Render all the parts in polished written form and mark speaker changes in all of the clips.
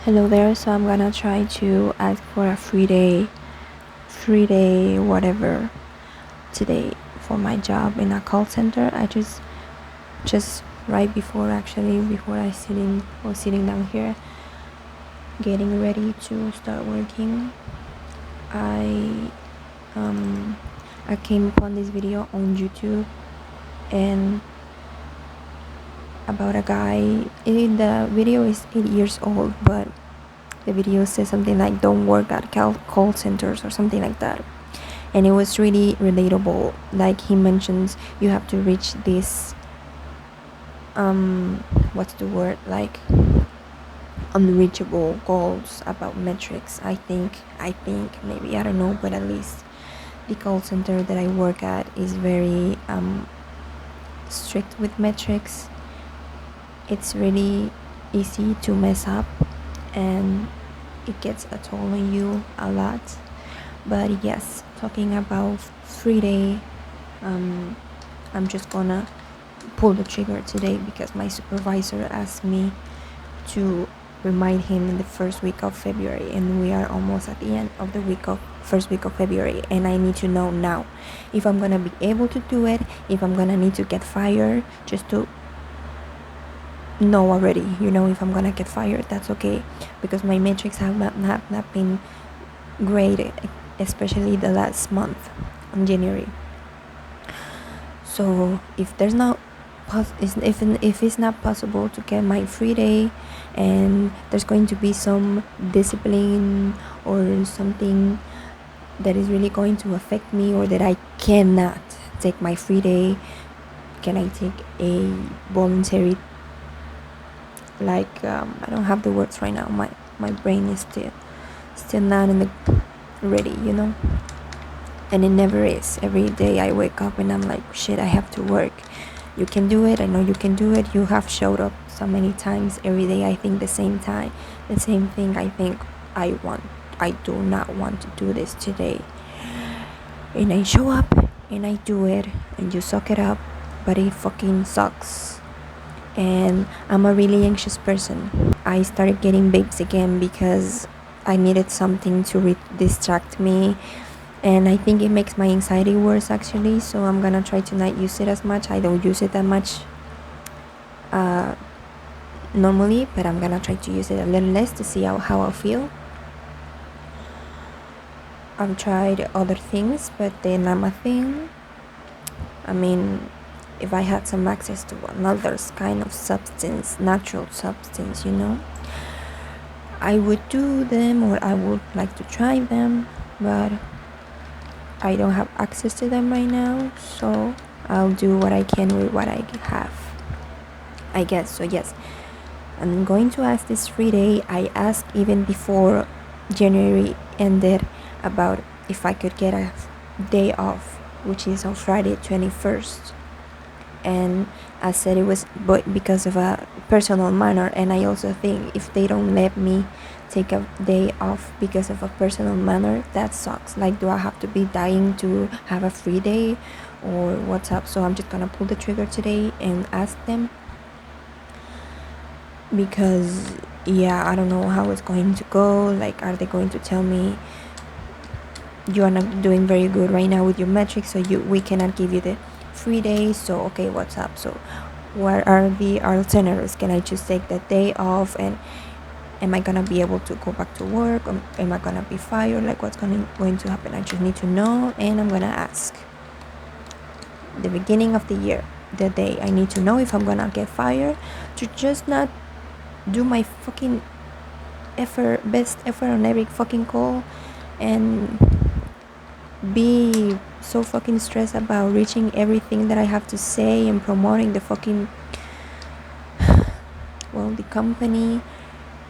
Speaker 1: Hello there. So I'm gonna try to ask for a free day, whatever today for my job in a call center. I just right before before I sitting down here, getting ready to start working. I um I came upon this video on YouTube and about a guy. The video is 8 years old, but the video says something like "Don't work at call centers" or something like that, and it was really relatable. Like he mentions, you have to reach this what's the word, like unreachable goals about metrics. I think maybe, I don't know, but at least the call center that I work at is very strict with metrics. It's really easy to mess up and it gets a toll on you a lot. But yes, talking about free day, I'm just gonna pull the trigger today because my supervisor asked me to remind him in the first week of February, and we are almost at the end of the first week of February, and I need to know now if I'm gonna be able to do it, if I'm gonna need to get fired, just to know already, if I'm gonna get fired. That's okay, because my metrics have not been great, especially the last month in January. So if there's not if it's not possible to get my free day, and there's going to be some discipline or something that is really going to affect me, or that I cannot take my free day, can I take a voluntary, like I don't have the words right now, my brain is still not in the ready, and it never is. Every day I wake up and I'm like, shit, I have to work. You can do it. I know you can do it. You have showed up so many times. Every day I think the same thing. I think I do not want to do this today, and I show up and I do it, and you suck it up, but it fucking sucks. And I'm a really anxious person. I started getting vapes again because I needed something to distract me, and I think it makes my anxiety worse actually. So I'm gonna try to not use it as much. I don't use it that much normally, but I'm gonna try to use it a little less to see how I feel. I've tried other things, but they're not my thing. I mean, if I had some access to another kind of substance, natural substance, I would do them, or I would like to try them, but I don't have access to them right now, so I'll do what I can with what I have, I guess. So yes, I'm going to ask this free day. I asked even before January ended about if I could get a day off, which is on Friday 21st, and I said it was because of a personal matter. And I also think if they don't let me take a day off because of a personal matter, that sucks. Like, do I have to be dying to have a free day, or what's up? So I'm just gonna pull the trigger today and ask them, because I don't know how it's going to go. Like, are they going to tell me you are not doing very good right now with your metrics, so we cannot give you the free day? So okay, what's up? So what are the alternatives? Can I just take that day off, and am I gonna be able to go back to work, or am I gonna be fired? Like, what's going to happen? I just need to know, and I'm gonna ask the beginning of the year, the day I need to know if I'm gonna get fired, to just not do my fucking best effort on every fucking call, and be so fucking stressed about reaching everything that I have to say and promoting the fucking the company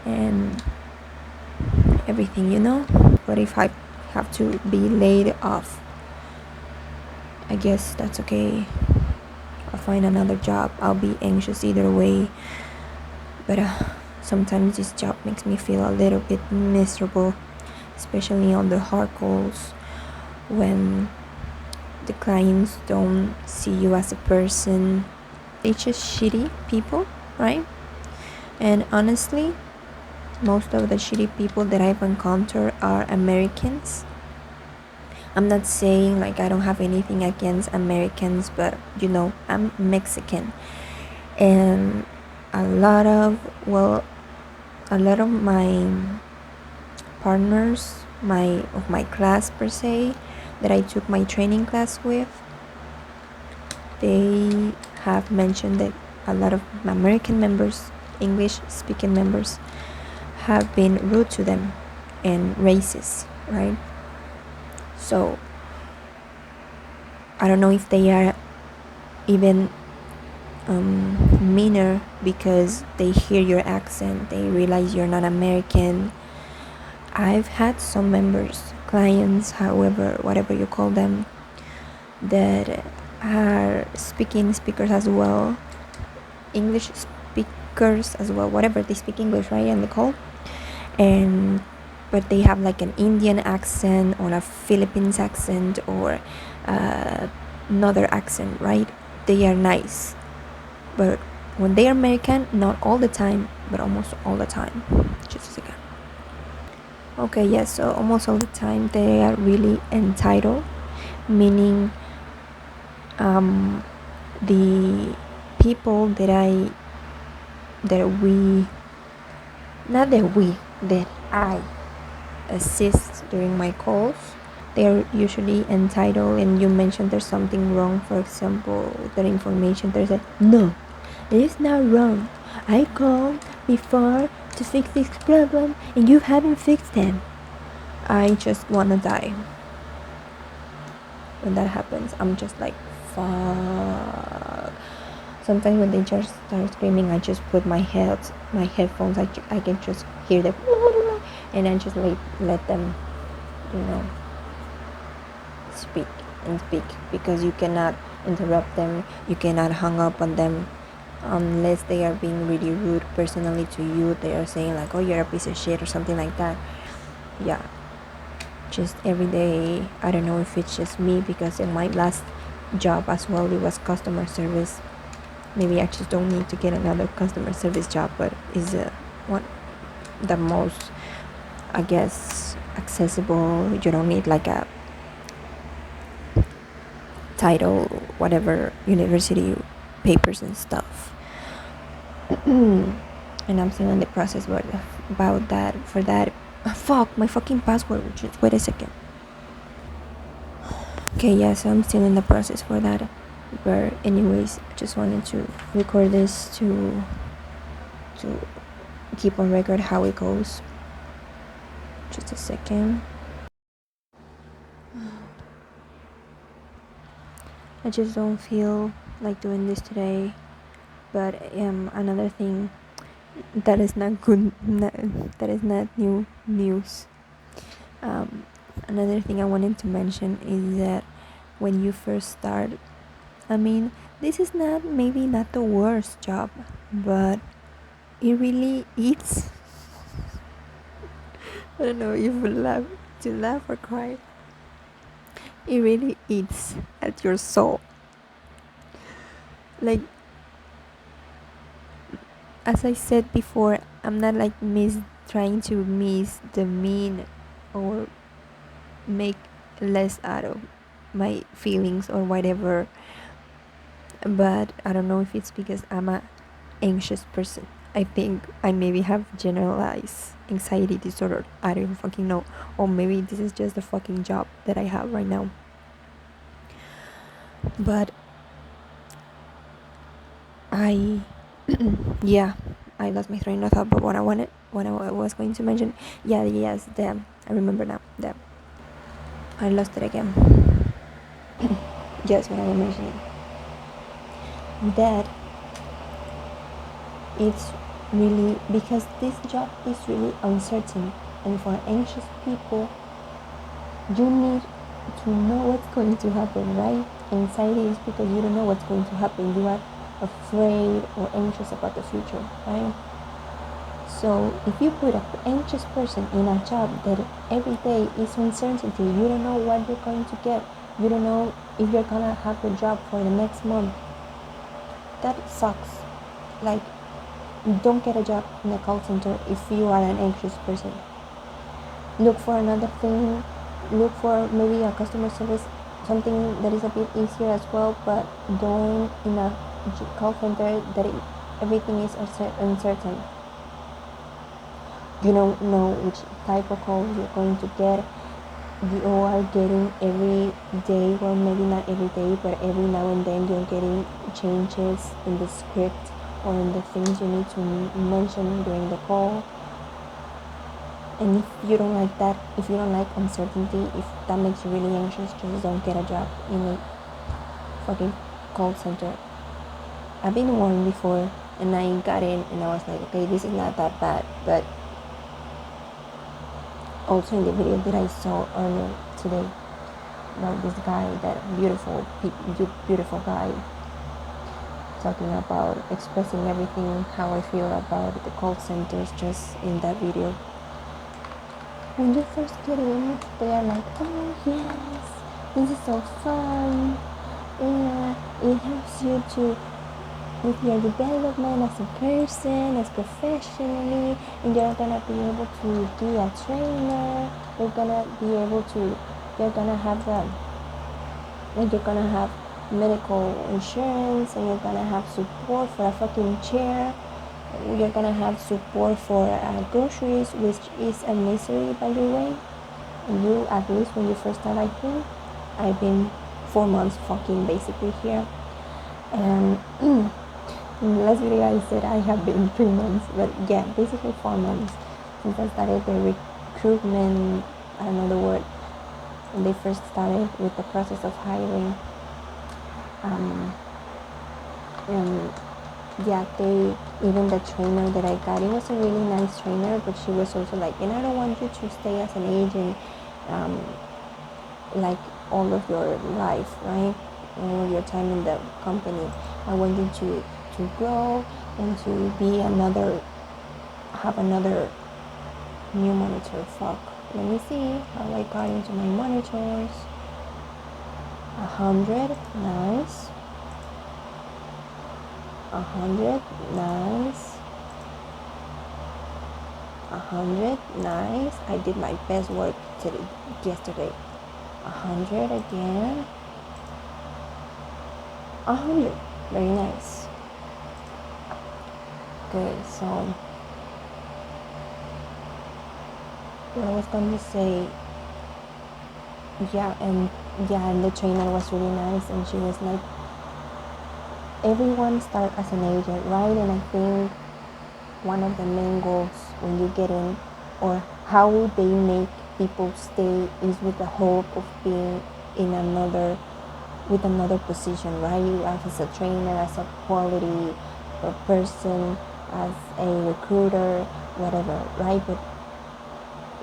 Speaker 1: and everything, But if I have to be laid off, I guess that's okay. I'll find another job. I'll be anxious either way, but sometimes this job makes me feel a little bit miserable, especially on the hard calls, when the clients don't see you as a person. They're just shitty people, right? And honestly, most of the shitty people that I've encountered are Americans. I'm not saying like I don't have anything against Americans, but I'm Mexican, and a lot of well, a lot of my partners, my class per se, that I took my training class with, they have mentioned that a lot of American members, English speaking members, have been rude to them and racist, right? So I don't know if they are even meaner because they hear your accent, they realize you're not American. I've had some members, clients, however, whatever you call them, that are speakers as well, English speakers as well, whatever, they speak English, right, and they call, and but they have like an Indian accent or a Philippines accent or another accent, right? They are nice, but when they are American, not all the time, but almost all the time. Just a second. Okay, yes, so almost all the time they are really entitled, meaning the people that I assist during my calls, they are usually entitled, and you mentioned there's something wrong, for example, their information, there's a no, it is not wrong. I called before to fix this problem and you haven't fixed them. I just wanna die. When that happens, I'm just like, fuck. Sometimes when they just start screaming, I just put my headphones, I can just hear them, and I just let them, speak and speak, because you cannot interrupt them, you cannot hang up on them unless they are being really rude personally to you. They are saying like, oh, you're a piece of shit or something like that. Yeah, just every day. I don't know if it's just me, because in my last job as well, it was customer service. Maybe I just don't need to get another customer service job, but is one the most, I guess, accessible. You don't need like a title, whatever, university papers and stuff. And I'm still in the process about that. For that, fuck my fucking password. Just wait a second. Okay, yeah, so I'm still in the process for that. But anyways, I just wanted to record this to keep on record how it goes. Just a second. I just don't feel like doing this today. But another thing that is not good, that is not new news. Another thing I wanted to mention is that when you first start, I mean, this is maybe not the worst job, but it really eats. I don't know if you laugh or cry. It really eats at your soul. Like, as I said before, I'm not like trying to misdemean or make less out of my feelings or whatever, but I don't know if it's because I'm a anxious person. I think I maybe have generalized anxiety disorder. I don't fucking know. Or maybe this is just the fucking job that I have right now. But yeah, I lost my train of thought. But what I was going to mention, yes, damn, I remember now. Damn, I lost it again. Yes, what I was mentioning, that it's really, because this job is really uncertain, and for anxious people, you need to know what's going to happen, right? Anxiety is because you don't know what's going to happen. You are afraid or anxious about the future, right? So if you put an anxious person in a job that every day is uncertainty, you don't know what you're going to get, you don't know if you're gonna have a job for the next month, that sucks. Like, don't get a job in a call center if you are an anxious person. Look for another thing. Look for maybe a customer service, something that is a bit easier as well, but don't in a call center that everything is uncertain. You don't know which type of call you're going to get. You are getting every day, well, maybe not every day, but every now and then you're getting changes in the script or in the things you need to mention during the call. And if you don't like that, if you don't like uncertainty, if that makes you really anxious, just don't get a job in a fucking call center. I've been warned before, and I got in, and I was like, okay, this is not that bad. But also in the video that I saw earlier today about this guy, that beautiful guy, talking about expressing everything, how I feel about the call centers just in that video. When you first get in, they are like, oh yes, this is so fun, yeah, it helps you to with your development as a person, as professionally, and you're gonna be able to be a trainer. You're gonna be able to, you're gonna have you're gonna have medical insurance, and you're gonna have support for a fucking chair. You're gonna have support for groceries, which is a misery, by the way. You, at least when you first start, I think, I've been 4 months fucking basically here, and last video I said I have been 3 months, but yeah, basically 4 months since I started the recruitment, I don't know the word, when they first started with the process of hiring. And yeah, even the trainer that I got, it was a really nice trainer, but she was also like, and I don't want you to stay as an agent like all of your life, right? All of your time in the company. I want you to grow and to be have another new monitor. Fuck. Let me see how I got into my monitors. 100, nice. 100, nice. 100, nice. I did my best work yesterday. 100 again. 100, very nice. Okay, so what I was going to say, and the trainer was really nice, and she was like, everyone starts as an agent, right? And I think one of the main goals when you get in, or how they make people stay, is with the hope of being in another position, right? As a trainer, as a quality person, as a recruiter, whatever, right? But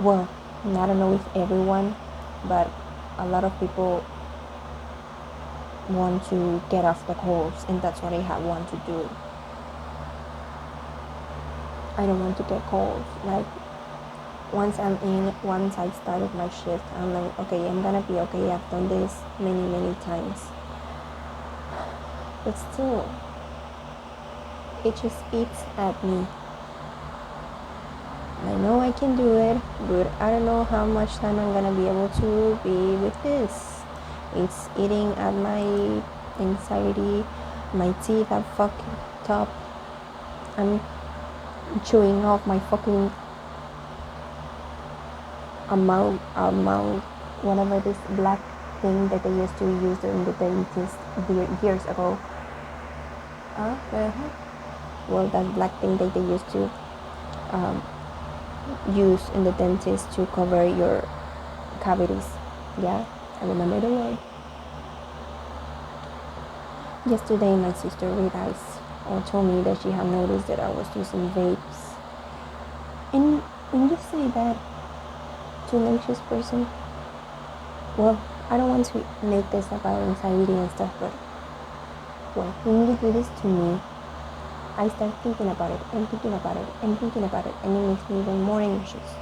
Speaker 1: well, I don't know if everyone, but a lot of people want to get off the calls, and that's what I want to do. I don't want to get calls. Like, once I started my shift, I'm like, okay, I'm gonna be okay. I've done this many times, but still, it just eats at me. I know I can do it, but I don't know how much time I'm gonna be able to be with this. It's eating at my anxiety. My teeth are fucked up. I'm chewing off my fucking amount, whatever this black thing that they used to use in the dentist years ago. Well, that black thing that they used to use in the dentist to cover your cavities. Yeah, I remember the word. Yesterday, my sister realized or told me that she had noticed that I was using vapes. And when you say that to an anxious person, well, I don't want to make this about anxiety and stuff, but well, when you do this to me, I start thinking about it and thinking about it and thinking about it, and it makes me even more anxious.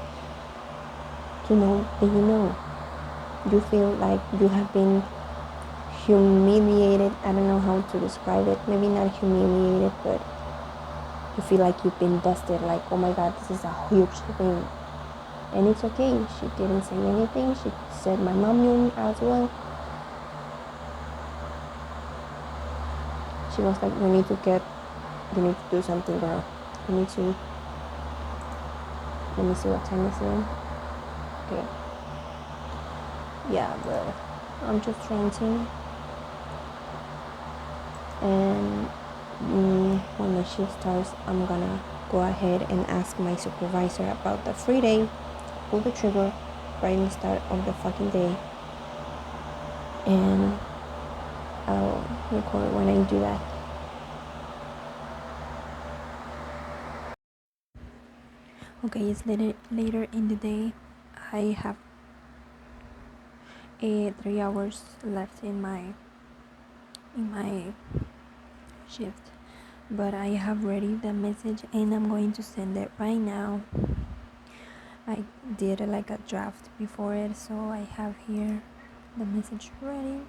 Speaker 1: To know that you feel like you have been humiliated. I don't know how to describe it. Maybe not humiliated, but you feel like you've been dusted, like, oh my god, this is a huge thing. And it's okay, she didn't say anything. She said my mom knew as well. She was like, you need to do something, girl. You need to, let me see what time is it. Okay. Yeah, but I'm just ranting. And when the shift starts, I'm gonna go ahead and ask my supervisor about the free day, pull the trigger right in the start of the fucking day, and I'll record when I do that. Okay, it's later in the day. I have 3 hours left in my shift, but I have ready the message and I'm going to send it right now. I did like a draft before it, so I have here the message ready.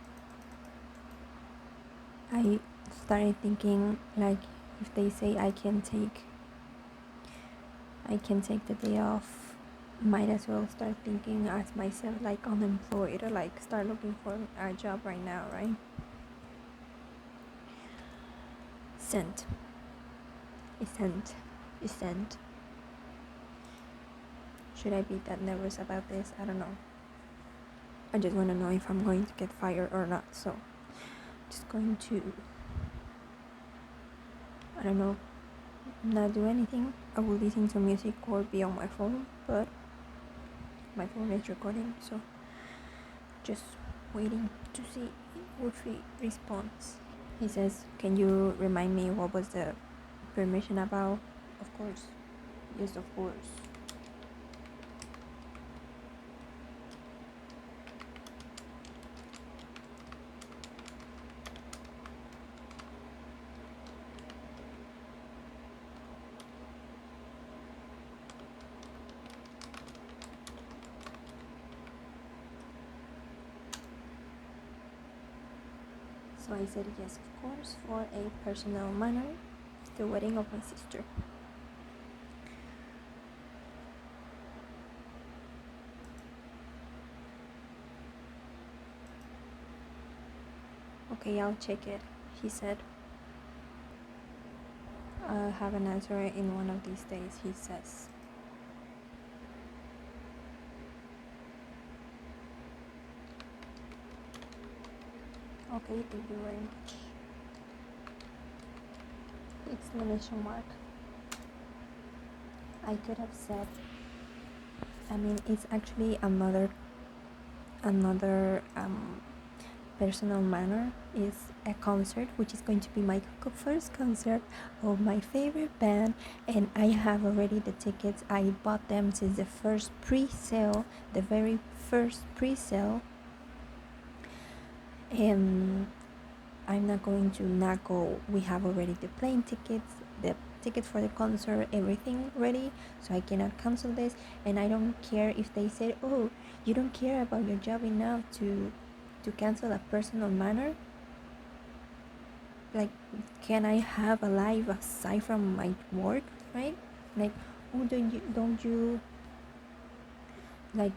Speaker 1: I started thinking, like, if they say I can take the day off, might as well start thinking as myself like unemployed, or like start looking for a job right now, right? Sent. It's sent. It's sent. Should I be that nervous about this? I don't know. I just want to know if I'm going to get fired or not. So, just going to, I don't know, not do anything. I will listen to music or be on my phone, but my phone is recording, so just waiting to see if he responds. He says, "Can you remind me what was the permission about?" Of course. Yes, of course. So I said yes, of course, for a personal manner, the wedding of my sister. Okay, I'll check it, he said. I'll have an answer in one of these days, he says. Okay, thank you very much. Exclamation mark. I could have said, I mean, it's actually another personal manner is a concert, which is going to be my first concert of my favorite band, and I have already the tickets. I bought them since the first pre-sale, the very first pre-sale, and I'm not going to not go. We have already the plane tickets, the tickets for the concert, everything ready, so I cannot cancel this. And I don't care if they said, oh, you don't care about your job enough to cancel a personal manner. Like, can I have a life aside from my work, right? Like, oh, don't you like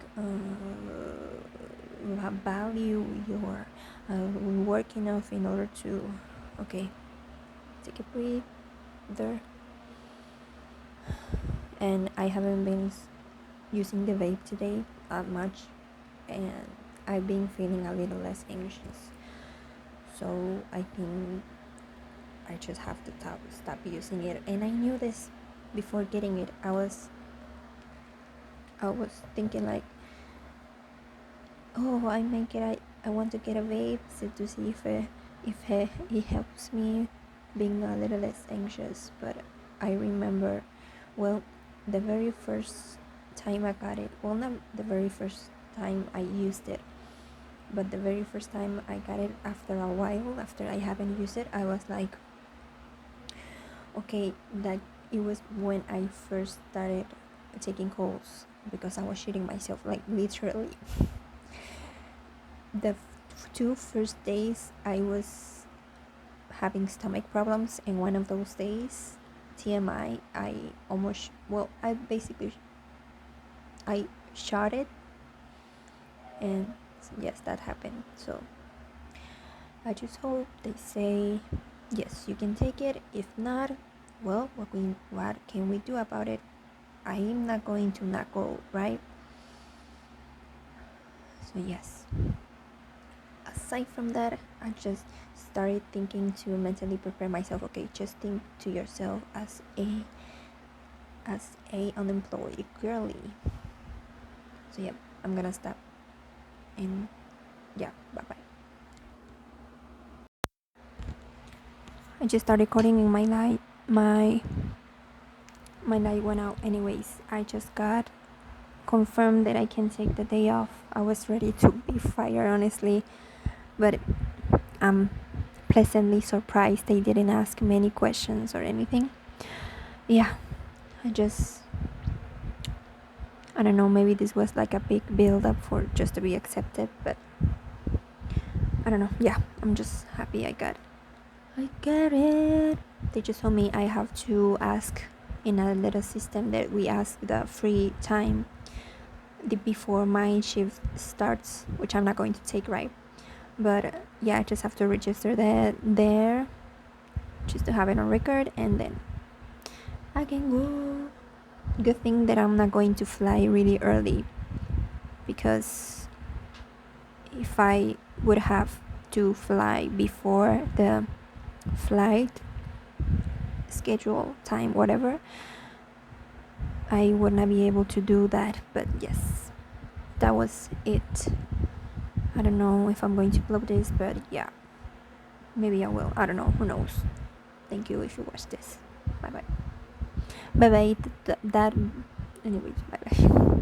Speaker 1: value your work enough in order to, okay, take a breather. And I haven't been using the vape today much, and I've been feeling a little less anxious, so I think I just have to stop using it. And I knew this before getting it. I was thinking like, oh, I want to get a vape to see if it helps me being a little less anxious. But I remember, well, the very first time I got it, well, not the very first time I used it, but the very first time I got it, after a while, after I haven't used it, I was like, okay, like, it was when I first started taking calls, because I was shitting myself, like, literally. The 2 first days I was having stomach problems, and one of those days TMI, I almost, well, I basically, I shot it, and yes, that happened. So I just hope they say yes, you can take it. If not, well, what can we do about it? I am not going to not go, right? So yes. Aside from that, I just started thinking to mentally prepare myself. Okay, just think to yourself as a unemployed girly. So yeah, I'm gonna stop, and yeah, bye bye. I just started recording in my light went out anyways. I just got confirmed that I can take the day off. I was ready to be fired, honestly, but I'm pleasantly surprised they didn't ask many questions or anything. Yeah, I just, I don't know, maybe this was like a big build up for just to be accepted, but I don't know. Yeah, I'm just happy I got it. They just told me I have to ask in a little system that we ask the free time before my shift starts, which I'm not going to take, right? But yeah, I just have to register that there just to have it on record, and then I can go. Good thing that I'm not going to fly really early, because if I would have to fly before the flight schedule time, whatever, I would not be able to do that. But yes, that was it. I don't know if I'm going to upload this, but yeah, maybe I will. I don't know. Who knows? Thank you if you watch this. Bye bye. Bye bye. That. Anyways, bye bye.